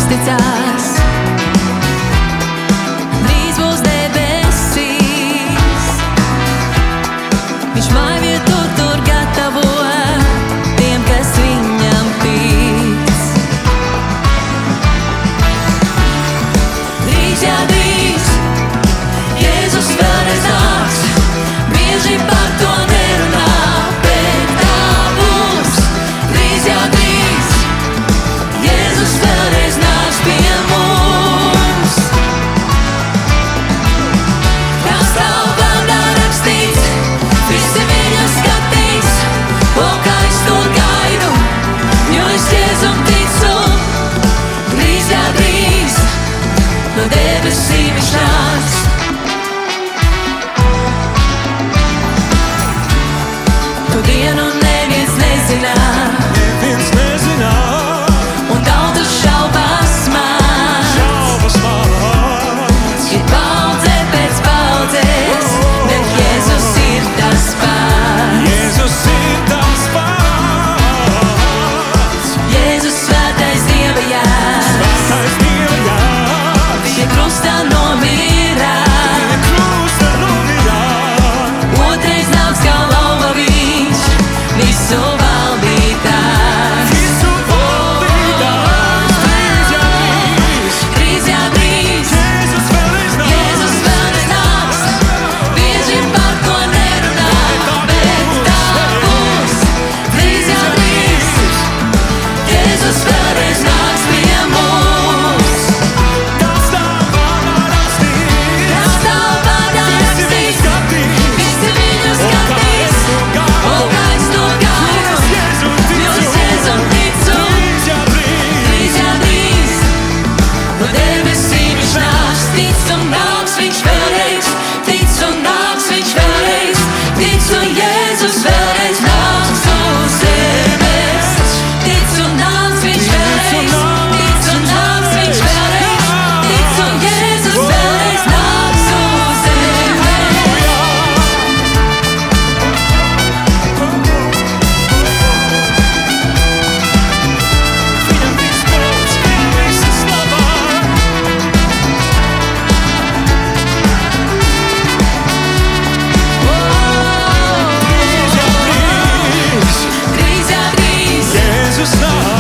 uzticās. Drīz būs debesīs, viņš mājvietu tur gatavo tiem, kas viņam tic. Drīz, jā, drīz, Jēzus vēlreiz nāks, bieži par to nerunā, bet tā būs. Drīz, jā, drīz, Jēzus vēlreiz nāks pie mums. Kas tavu vārdā rakstīts, visi viņu skatīs, o kā es to gaidu, jo es Jēzum ticu. Drīz, jā, drīz, no debesīm viņš nāks. Tu dienu neviens nezina, Neviens nezina, un tautas šaubas mans. Ir paudze pēc paudzes, bet Jēzus ir tas pats. Jēzus ir tas pats. Jēzus svētais Dieva jēs, Svētais Dieva jēs, pie krusta nomira. Viņa krusta nomira. Otrais nāks kā lauva viņš, visu valdītājs. Visu valdītājs, drīz, jā, drīz, Drīz, jā, drīz, Jēzus vēlreiz nāks. Jēzus vēlreiz nāks, bieži par to nerunā, bet tā būs. Drīz, jā, drīz, Jēzus vēlreiz nāks pie mums. Tas tavu vārdā rakstīts, Tas tavu vārdā visi viņu rakstīts, skatīs, visi viņu o kā skatīs, es to gaidu, o kā es to gaidu, Jēzum jo es ticu. Jēzum ticu. Drīz, jā, drīz, Drīz, jā, drīz, no debesīm viņš nāks, tic un nāks viņš vēlreiz, tic un nāks viņš vēlreiz, tic un Jēzus vēlreiz nāks uz zemes. Tic un nāks viņš vēlreiz, tic un nāks viņš vēlreiz, tic un Jēzus vēlreiz nāks uz zemes. Viņam viss gods, viņam visa slava. Drīz, jā, drīz, Drīz, jā, drīz, Jēzus nāks.